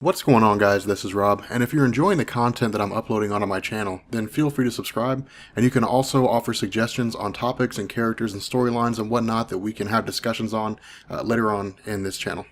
What's going on, guys? This is Rob, and if you're enjoying the content that I'm uploading onto my channel, then feel free to subscribe, and you can also offer suggestions on topics and characters and storylines and whatnot that we can have discussions on later on in this channel.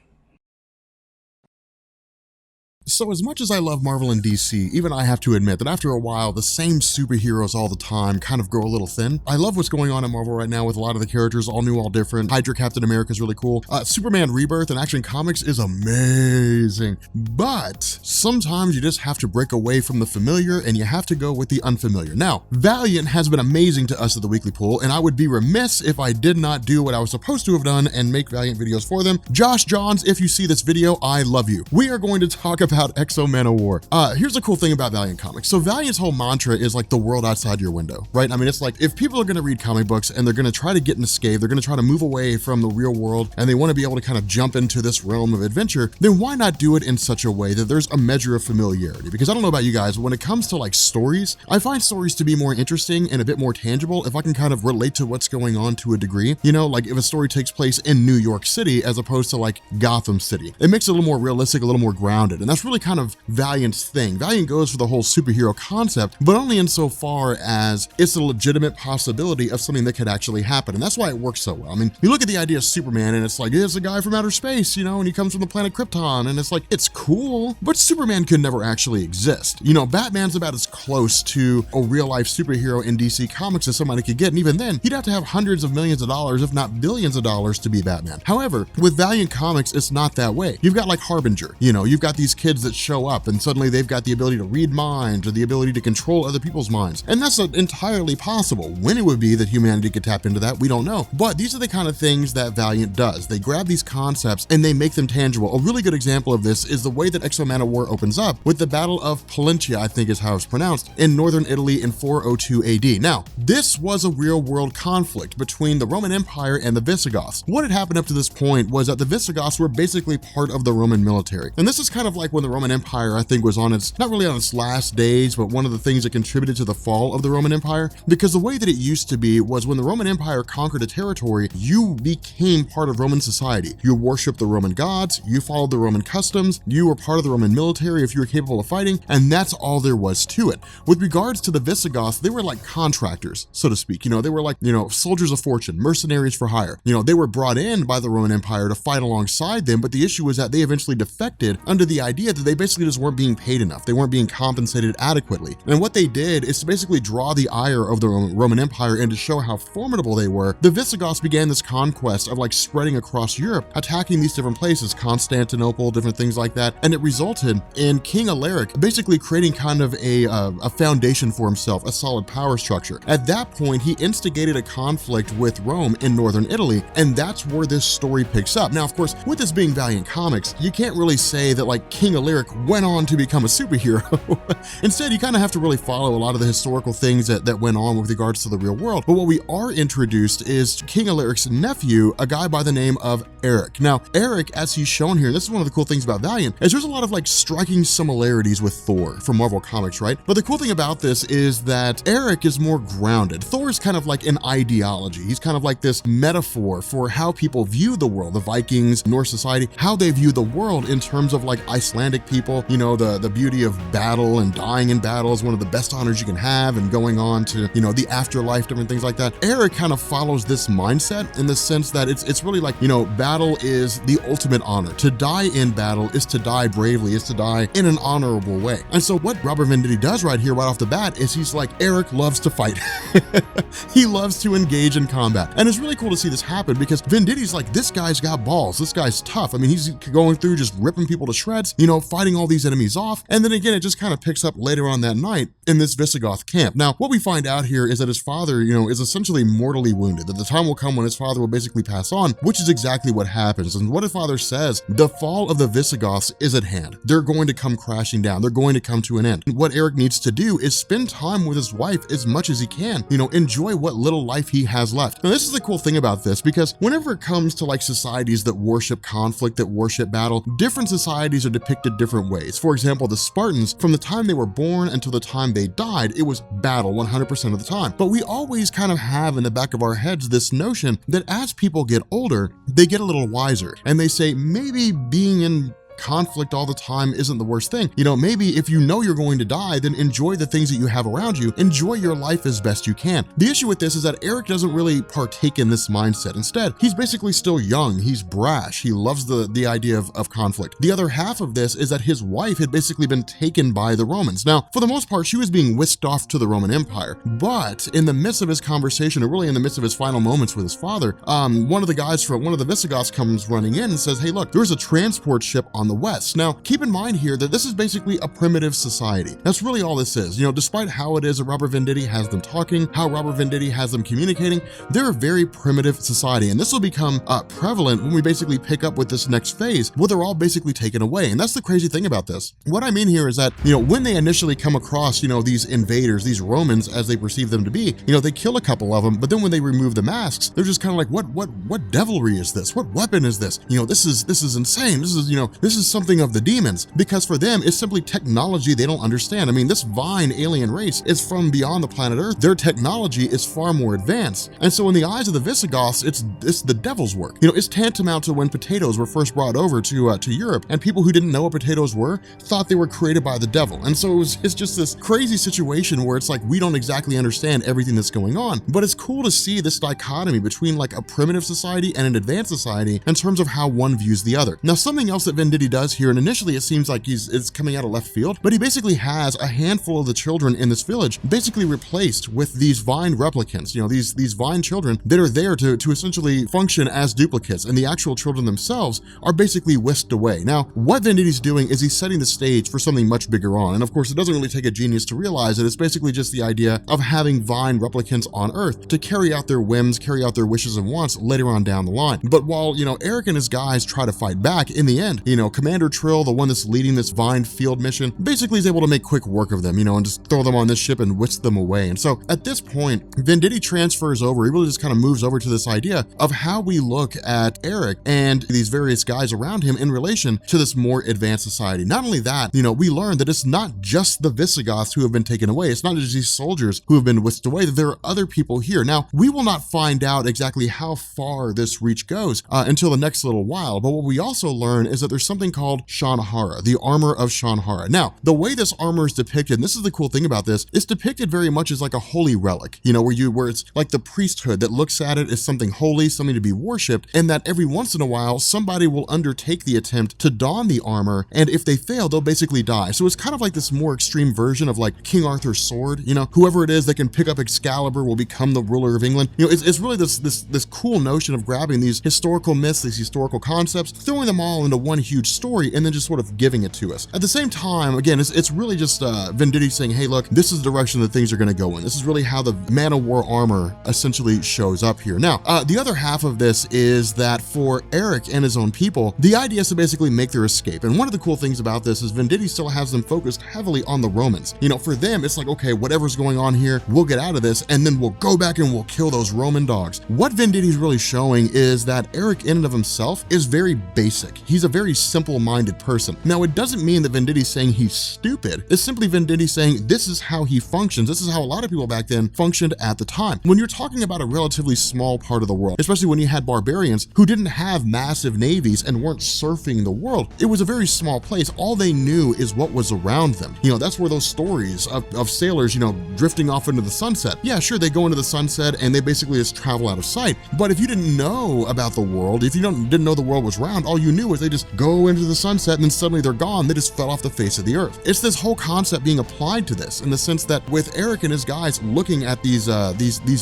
So as much as I love Marvel and DC, even I have to admit that after a while, the same superheroes all the time kind of grow a little thin. I love what's going on in Marvel right now with a lot of the characters, all new, all different. Hydra Captain America is really cool. Superman Rebirth and Action Comics is amazing. But sometimes you just have to break away from the familiar and you have to go with the unfamiliar. Now, Valiant has been amazing to us at the Weekly Pool, and I would be remiss if I did not do what I was supposed to have done and make Valiant videos for them. Josh Johns, if you see this video, I love you. We are going to talk about X-O Manowar. Here's the cool thing about Valiant Comics. So Valiant's whole mantra is like the world outside your window, right? I mean, it's like if people are going to read comic books and they're going to try to get an escape, they're going to try to move away from the real world and they want to be able to kind of jump into this realm of adventure, then why not do it in such a way that there's a measure of familiarity? Because I don't know about you guys, but when it comes to like stories, I find stories to be more interesting and a bit more tangible if I can kind of relate to what's going on to a degree. You know, like if a story takes place in New York City as opposed to like Gotham City, it makes it a little more realistic, a little more grounded. And that's really kind of Valiant's thing. Valiant goes for the whole superhero concept, but only insofar as it's a legitimate possibility of something that could actually happen. And that's why it works so well. I mean, you look at the idea of Superman and it's like, it's a guy from outer space, you know, and he comes from the planet Krypton, and it's like, it's cool, but Superman could never actually exist. You know, Batman's about as close to a real life superhero in DC Comics as somebody could get. And even then, he'd have to have hundreds of millions of dollars, if not billions of dollars, to be Batman. However, with Valiant Comics, it's not that way. You've got like Harbinger, you know, you've got these kids that show up and suddenly they've got the ability to read minds or the ability to control other people's minds. And that's entirely possible. When it would be that humanity could tap into that, we don't know. But these are the kind of things that Valiant does. They grab these concepts and they make them tangible. A really good example of this is the way that X-O Manowar opens up with the Battle of Palencia, I think is how it's pronounced, in northern Italy in 402 AD. Now, this was a real world conflict between the Roman Empire and the Visigoths. What had happened up to this point was that the Visigoths were basically part of the Roman military. And this is kind of like when the Roman Empire, I think, was on its, not really on its last days, but one of the things that contributed to the fall of the Roman Empire. Because the way that it used to be was when the Roman Empire conquered a territory, you became part of Roman society. You worshiped the Roman gods, you followed the Roman customs, you were part of the Roman military if you were capable of fighting, and that's all there was to it. With regards to the Visigoths, they were like contractors, so to speak. You know, they were like, you know, soldiers of fortune, mercenaries for hire. You know, they were brought in by the Roman Empire to fight alongside them, but the issue was that they eventually defected under the idea that they basically just weren't being paid enough. They weren't being compensated adequately. And what they did is to basically draw the ire of the Roman Empire and to show how formidable they were. The Visigoths began this conquest of like spreading across Europe, attacking these different places, Constantinople, different things like that. And it resulted in King Alaric basically creating kind of a foundation for himself, a solid power structure. At that point, he instigated a conflict with Rome in northern Italy, and that's where this story picks up. Now, of course, with this being Valiant Comics, you can't really say that like King Alaric went on to become a superhero. Instead, you kind of have to really follow a lot of the historical things that went on with regards to the real world. But what we are introduced is King Alaric's nephew, a guy by the name of Eric. Now, Eric, as he's shown here, this is one of the cool things about Valiant, is there's a lot of like striking similarities with Thor from Marvel Comics, right? But the cool thing about this is that Eric is more grounded. Thor is kind of like an ideology. He's kind of like this metaphor for how people view the world, the Vikings, Norse society, how they view the world in terms of like Icelandic people, you know, the beauty of battle and dying in battle is one of the best honors you can have, and going on to, you know, the afterlife, different things like that. Eric kind of follows this mindset in the sense that it's really like, you know, battle is the ultimate honor. To die in battle is to die bravely, is to die in an honorable way. And so what Robert Venditti does right here, right off the bat, is he's like, Eric loves to fight. He loves to engage in combat. And it's really cool to see this happen because Venditti's like, this guy's got balls. This guy's tough. I mean, he's going through just ripping people to shreds, you know, fighting all these enemies off. And then again, it just kind of picks up later on that night in this Visigoth camp. Now, what we find out here is that his father, you know, is essentially mortally wounded, that the time will come when his father will basically pass on, which is exactly what happens. And what his father says, the fall of the Visigoths is at hand. They're going to come crashing down. They're going to come to an end. What Eric needs to do is spend time with his wife as much as he can, you know, enjoy what little life he has left. Now, this is the cool thing about this, because whenever it comes to like societies that worship conflict, that worship battle, different societies are depicted different ways. For example, the Spartans, from the time they were born until the time they died, it was battle 100% of the time. But we always kind of have in the back of our heads this notion that as people get older, they get a little wiser, and they say maybe being in conflict all the time isn't the worst thing. You know, maybe if you know you're going to die, then enjoy the things that you have around you, enjoy your life as best you can. The issue with this is that Eric doesn't really partake in this mindset. Instead, he's basically still young, he's brash, he loves the idea of conflict. The other half of this is that his wife had basically been taken by the Romans. Now, for the most part, she was being whisked off to the Roman Empire, but in the midst of his conversation, or really in the midst of his final moments with his father, one of the guys from one of the Visigoths comes running in and says, hey, look, there's a transport ship on the west. Now, keep in mind here that this is basically a primitive society. That's really all this is. You know, despite how it is that Robert Venditti has them talking, how Robert Venditti has them communicating, they're a very primitive society, and this will become prevalent when we basically pick up with this next phase, where they're all basically taken away. And that's the crazy thing about this. What I mean here is that, you know, when they initially come across, you know, these invaders, these Romans, as they perceive them to be, you know, they kill a couple of them, but then when they remove the masks, they're just kind of like, what devilry is this? What weapon is this? You know, this is insane. This is, you know, this is something of the demons, because for them, it's simply technology they don't understand. I mean, this Vine alien race is from beyond the planet Earth. Their technology is far more advanced. And so in the eyes of the Visigoths, it's the devil's work. You know, it's tantamount to when potatoes were first brought over to Europe, and people who didn't know what potatoes were thought they were created by the devil. And so it's just this crazy situation where it's like, we don't exactly understand everything that's going on, but it's cool to see this dichotomy between like a primitive society and an advanced society in terms of how one views the other. Now, something else that Venditti does here, and initially it seems like it's coming out of left field, but he basically has a handful of the children in this village basically replaced with these Vine replicants, you know, these Vine children that are there to essentially function as duplicates, and the actual children themselves are basically whisked away. Now, what Venditti's doing is he's setting the stage for something much bigger on, and of course it doesn't really take a genius to realize that it's basically just the idea of having Vine replicants on Earth to carry out their whims, carry out their wishes and wants later on down the line. But while, you know, Eric and his guys try to fight back, in the end, you know, Commander Trill, the one that's leading this Vine field mission, basically is able to make quick work of them, you know, and just throw them on this ship and whisk them away. And so at this point, Venditti transfers over, he really just kind of moves over to this idea of how we look at Eric and these various guys around him in relation to this more advanced society. Not only that, you know, we learn that it's not just the Visigoths who have been taken away. It's not just these soldiers who have been whisked away, that there are other people here. Now, we will not find out exactly how far this reach goes until the next little while, but what we also learn is that there's something called Shanhara, the armor of Shanhara. Now, the way this armor is depicted, and this is the cool thing about this, it's depicted very much as like a holy relic, you know, where it's like the priesthood that looks at it as something holy, something to be worshipped, and that every once in a while, somebody will undertake the attempt to don the armor, and if they fail, they'll basically die. So it's kind of like this more extreme version of like King Arthur's sword, you know, whoever it is that can pick up Excalibur will become the ruler of England. You know, it's really this cool notion of grabbing these historical myths, these historical concepts, throwing them all into one huge story, and then just sort of giving it to us. At the same time, again, it's really just Venditti saying, hey, look, this is the direction that things are going to go in. This is really how the Man-O-War armor essentially shows up here. Now, the other half of this is that for Eric and his own people, the idea is to basically make their escape. And one of the cool things about this is Venditti still has them focused heavily on the Romans. You know, for them, it's like, okay, whatever's going on here, we'll get out of this, and then we'll go back and we'll kill those Roman dogs. What Venditti's really showing is that Eric in and of himself is very basic. He's a very simple-minded person. Now, it doesn't mean that Venditti's saying he's stupid. It's simply Venditti saying this is how he functions. This is how a lot of people back then functioned at the time. When you're talking about a relatively small part of the world, especially when you had barbarians who didn't have massive navies and weren't surfing the world, it was a very small place. All they knew is what was around them. You know, that's where those stories of sailors, you know, drifting off into the sunset. Yeah, sure, they go into the sunset and they basically just travel out of sight. But if you didn't know about the world, if you didn't know the world was round, all you knew was they just go into the sunset and then suddenly they're gone. They just fell off the face of the earth. It's this whole concept being applied to this in the sense that with Eric and his guys looking at these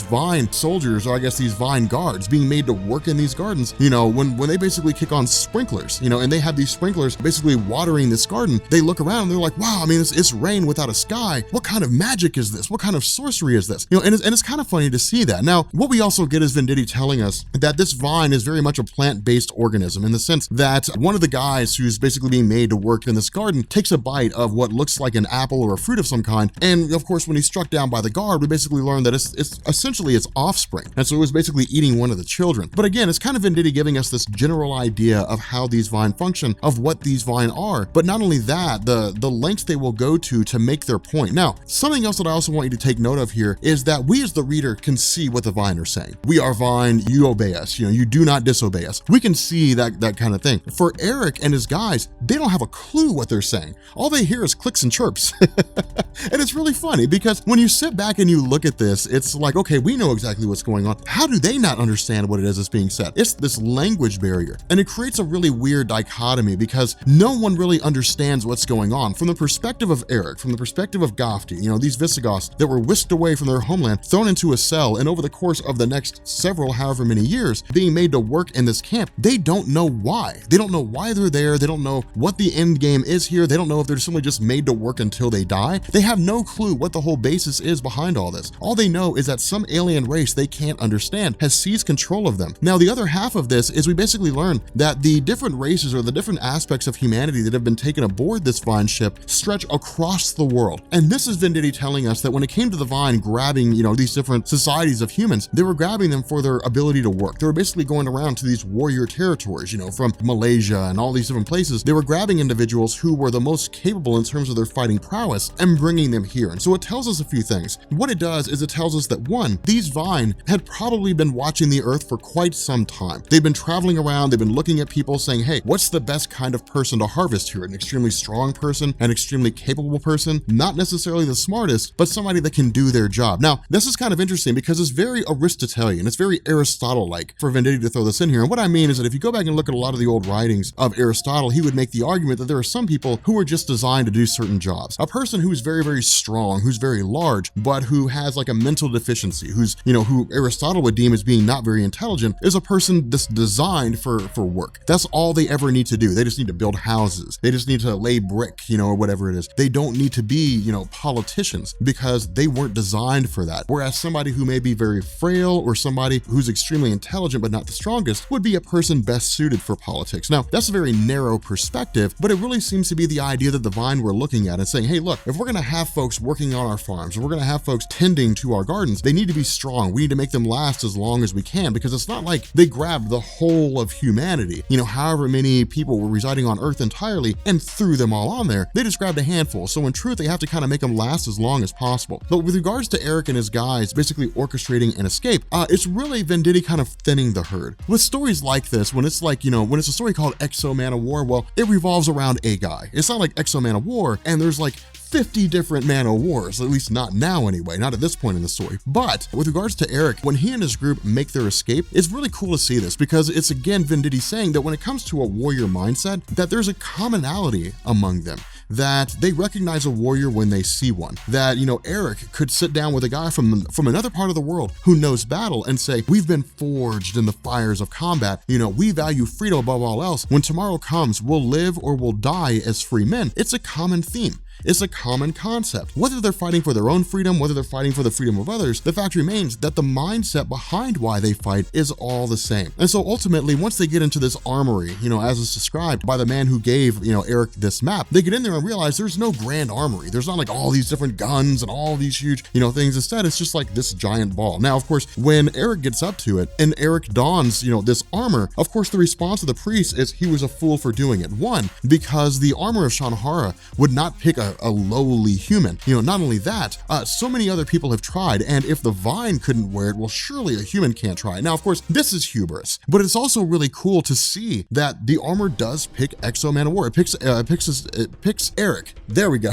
Vine soldiers, or I guess these Vine guards being made to work in these gardens, you know, when they basically kick on sprinklers, you know, and they have these sprinklers basically watering this garden, they look around and they're like, wow, I mean, it's rain without a sky. What kind of magic is this? What kind of sorcery is this? You know, and it's kind of funny to see that. Now, what we also get is Venditti telling us that this vine is very much a plant-based organism in the sense that one of the guys who's basically being made to work in this garden takes a bite of what looks like an apple or a fruit of some kind. And of course, when he's struck down by the guard, we basically learn that it's essentially its offspring. And so it was basically eating one of the children. But again, it's kind of Venditti giving us this general idea of how these vine function, of what these vine are. But not only that, the lengths they will go to make their point. Now, something else that I also want you to take note of here is that we as the reader can see what the vine are saying. We are vine, you obey us, you know, you do not disobey us. We can see that kind of thing. For Eric and and his guys, they don't have a clue what they're saying. All they hear is clicks and chirps. And it's really funny because when you sit back and you look at this, it's like, okay, we know exactly what's going on. How do they not understand what it is that's being said? It's this language barrier. And it creates a really weird dichotomy because no one really understands what's going on. From the perspective of Eric, from the perspective of Gofty, these Visigoths that were whisked away from their homeland, thrown into a cell, and over the course of the next several, however many years, being made to work in this camp, they don't know why. They don't know why they're there. They don't know what the end game is here. They don't know if they're simply just made to work until they die. They have no clue what the whole basis is behind all this. All they know is that some alien race they can't understand has seized control of them. Now, the other half of this is we basically learn that the different races or the different aspects of humanity that have been taken aboard this Vine ship stretch across the world. And this is Venditti telling us that when it came to the Vine grabbing, these different societies of humans, they were grabbing them for their ability to work. They were basically going around to these warrior territories, from Malaysia and all these different places. They were grabbing individuals who were the most capable in terms of their fighting prowess and bringing them here. And so it tells us a few things. What it does is it tells us that one, these Vine had probably been watching the Earth for quite some time. They've been traveling around, they've been looking at people saying, hey, what's the best kind of person to harvest here? An extremely strong person, an extremely capable person, not necessarily the smartest, but somebody that can do their job. Now, this is kind of interesting because it's very Aristotelian, it's very Aristotle-like for Venditti to throw this in here. And what I mean is that if you go back and look at a lot of the old writings of Aristotle, he would make the argument that there are some people who are just designed to do certain jobs. A person who's very, very strong, who's very large, but who has like a mental deficiency, who's, who Aristotle would deem as being not very intelligent, is a person that's designed for work. That's all they ever need to do. They just need to build houses. They just need to lay brick, or whatever it is. They don't need to be, politicians because they weren't designed for that. Whereas somebody who may be very frail or somebody who's extremely intelligent but not the strongest would be a person best suited for politics. Now, that's a very narrow perspective, but it really seems to be the idea that the Vine we're looking at and saying, hey, look, if we're going to have folks working on our farms, if we're going to have folks tending to our gardens, they need to be strong. We need to make them last as long as we can because it's not like they grabbed the whole of humanity, however many people were residing on Earth entirely and threw them all on there. They just grabbed a handful. So in truth, they have to kind of make them last as long as possible. But with regards to Eric and his guys basically orchestrating an escape, it's really Venditti kind of thinning the herd. With stories like this, when it's like, when it's a story called X-O Manowar, well, it revolves around a guy. It's not like X-O Manowar and there's like 50 different Man-O-Wars, at least not now anyway, not at this point in the story. But with regards to Eric, when he and his group make their escape, it's really cool to see this because it's again Venditti saying that when it comes to a warrior mindset, that there's a commonality among them, that they recognize a warrior when they see one, that, Eric could sit down with a guy from another part of the world who knows battle and say, we've been forged in the fires of combat, we value freedom above all else. When tomorrow comes, we'll live or we'll die as free men. It's a common theme. It's a common concept. Whether they're fighting for their own freedom, whether they're fighting for the freedom of others, the fact remains that the mindset behind why they fight is all the same. And so ultimately, once they get into this armory, as is described by the man who gave, Eric this map, they get in there and realize there's no grand armory. There's not like all these different guns and all these huge, things. Instead, it's just like this giant ball. Now, of course, when Eric gets up to it and Eric dons, this armor, of course, the response of the priest is he was a fool for doing it. One, because the armor of Shanhara would not pick a lowly human. Not only that, so many other people have tried, and if the Vine couldn't wear it, well, surely a human can't try. Now, of course, this is hubris, but it's also really cool to see that the armor does pick X-O Manowar. It picks Eric. There we go.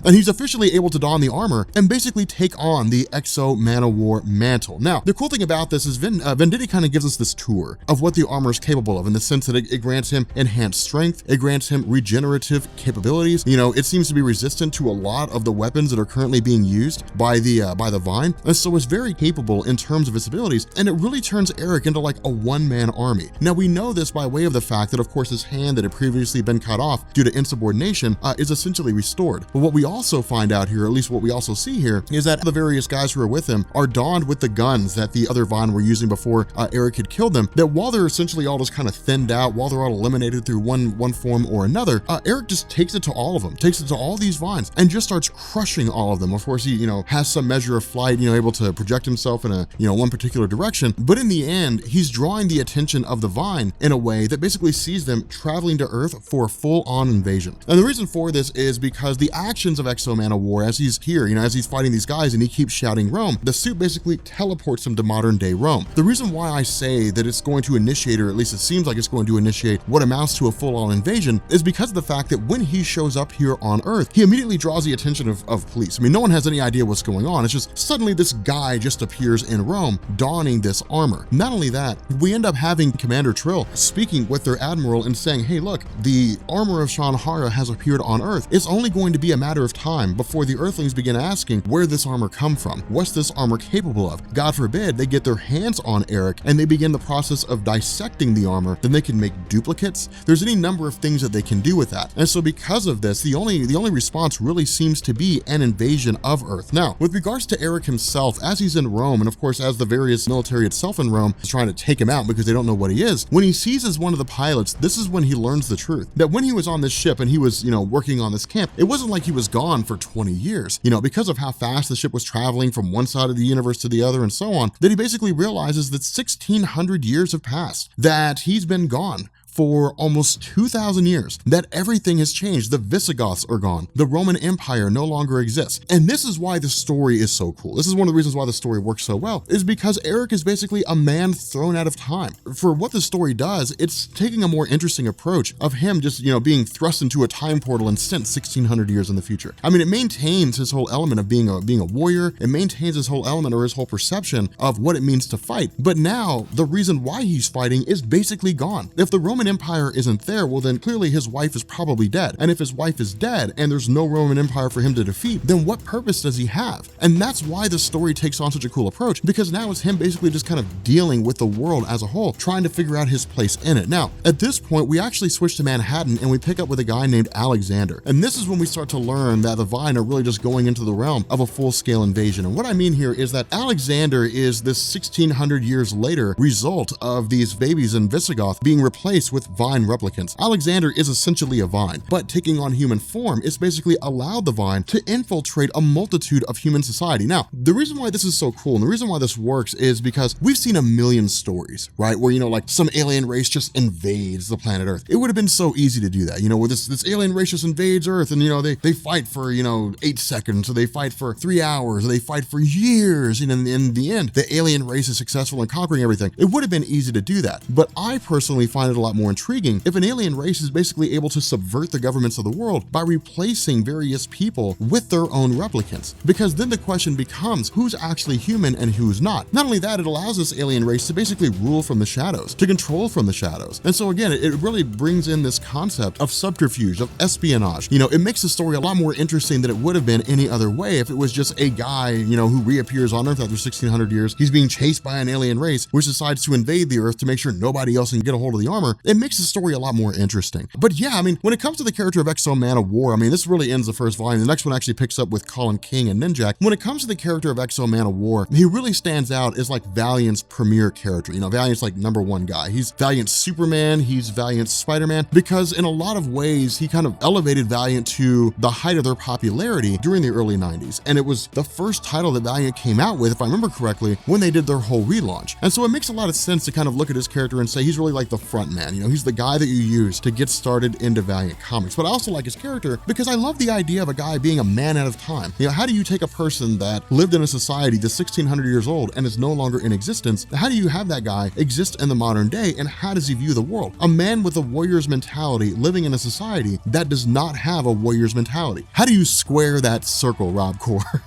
And he's officially able to don the armor and basically take on the X-O Manowar mantle. Now, the cool thing about this is Venditti kind of gives us this tour of what the armor is capable of in the sense that it grants him enhanced strength, it grants him regenerative capabilities. It seems to be resistant to a lot of the weapons that are currently being used by the Vine, and so it's very capable in terms of its abilities, and it really turns Eric into like a one-man army. Now, we know this by way of the fact that, of course, his hand that had previously been cut off due to insubordination is essentially restored. But what we also find out here, or at least what we also see here, is that the various guys who are with him are donned with the guns that the other Vine were using before Eric had killed them, that while they're essentially all just kind of thinned out, while they're all eliminated through one form or another, Eric just takes it to all of them. takes it to all these vines and just starts crushing all of them. Of course, he, has some measure of flight, able to project himself in a, one particular direction. But in the end, he's drawing the attention of the vine in a way that basically sees them traveling to Earth for a full-on invasion. And the reason for this is because the actions of X-O Manowar, as he's here, as he's fighting these guys and he keeps shouting Rome, the suit basically teleports him to modern day Rome. The reason why I say that it's going to initiate, or at least it seems like it's going to initiate what amounts to a full-on invasion, is because of the fact that when he shows up here on Earth, he immediately draws the attention of police. I mean, no one has any idea what's going on. It's just suddenly this guy just appears in Rome, donning this armor. Not only that, we end up having Commander Trill speaking with their admiral and saying, hey, look, the armor of Shanhara has appeared on Earth. It's only going to be a matter of time before the Earthlings begin asking where this armor come from. What's this armor capable of? God forbid they get their hands on Eric and they begin the process of dissecting the armor, then they can make duplicates. There's any number of things that they can do with that. And so because of this, the only response really seems to be an invasion of Earth. Now, with regards to Eric himself, as he's in Rome, and of course as the various military itself in Rome is trying to take him out because they don't know what he is, when he sees as one of the pilots, this is when he learns the truth. That when he was on this ship and he was, working on this camp, it wasn't like he was gone for 20 years. Because of how fast the ship was traveling from one side of the universe to the other and so on, that he basically realizes that 1,600 years have passed, that he's been gone for almost 2,000 years, that everything has changed. The Visigoths are gone. The Roman Empire no longer exists. And this is why the story is so cool. This is one of the reasons why the story works so well, is because Eric is basically a man thrown out of time. For what the story does, it's taking a more interesting approach of him just, being thrust into a time portal and sent 1,600 years in the future. I mean, it maintains his whole element of being a warrior. It maintains his whole element or his whole perception of what it means to fight. But now the reason why he's fighting is basically gone. If the Roman Empire isn't there, well then clearly his wife is probably dead. And if his wife is dead and there's no Roman Empire for him to defeat, then what purpose does he have? And that's why the story takes on such a cool approach, because now it's him basically just kind of dealing with the world as a whole, trying to figure out his place in it. Now, at this point, we actually switch to Manhattan and we pick up with a guy named Alexander. And this is when we start to learn that the Vine are really just going into the realm of a full-scale invasion. And what I mean here is that Alexander is this 1,600 years later result of these babies in Visigoth being replaced with Vine replicants. Alexander is essentially a Vine, but taking on human form, it's basically allowed the Vine to infiltrate a multitude of human society. Now, the reason why this is so cool and the reason why this works is because we've seen a million stories, right? Where, like some alien race just invades the planet Earth. It would have been so easy to do that, where this alien race just invades Earth and, they fight for, 8 seconds, or they fight for 3 hours, or they fight for years, and in the end, the alien race is successful in conquering everything. It would have been easy to do that. But I personally find it a lot more intriguing if an alien race is basically able to subvert the governments of the world by replacing various people with their own replicants. Because then the question becomes, who's actually human and who's not? Not only that, it allows this alien race to basically rule from the shadows, to control from the shadows. And so again, it really brings in this concept of subterfuge, of espionage. It makes the story a lot more interesting than it would have been any other way if it was just a guy, who reappears on Earth after 1,600 years. He's being chased by an alien race, which decides to invade the Earth to make sure nobody else can get a hold of the armor. It makes the story a lot more interesting. But yeah, when it comes to the character of X-O Manowar, this really ends the first volume. The next one actually picks up with Colin King and Ninjak. When it comes to the character of X-O Manowar, he really stands out as like Valiant's premier character. Valiant's like #1 guy. He's Valiant Superman, he's Valiant Spider-Man, because in a lot of ways, he kind of elevated Valiant to the height of their popularity during the early 90s. And it was the first title that Valiant came out with, if I remember correctly, when they did their whole relaunch. And so it makes a lot of sense to kind of look at his character and say he's really like the front man. He's the guy that you use to get started into Valiant Comics. But I also like his character because I love the idea of a guy being a man out of time. How do you take a person that lived in a society that's 1,600 years old and is no longer in existence? How do you have that guy exist in the modern day, and how does he view the world? A man with a warrior's mentality living in a society that does not have a warrior's mentality. How do you square that circle, Rob Core?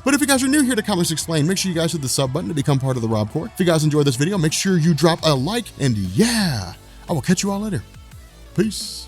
But if you guys are new here to Comics Explained, make sure you guys hit the sub button to become part of the Rob Core. If you guys enjoyed this video, make sure you drop a like, and yeah, I will catch you all later. Peace.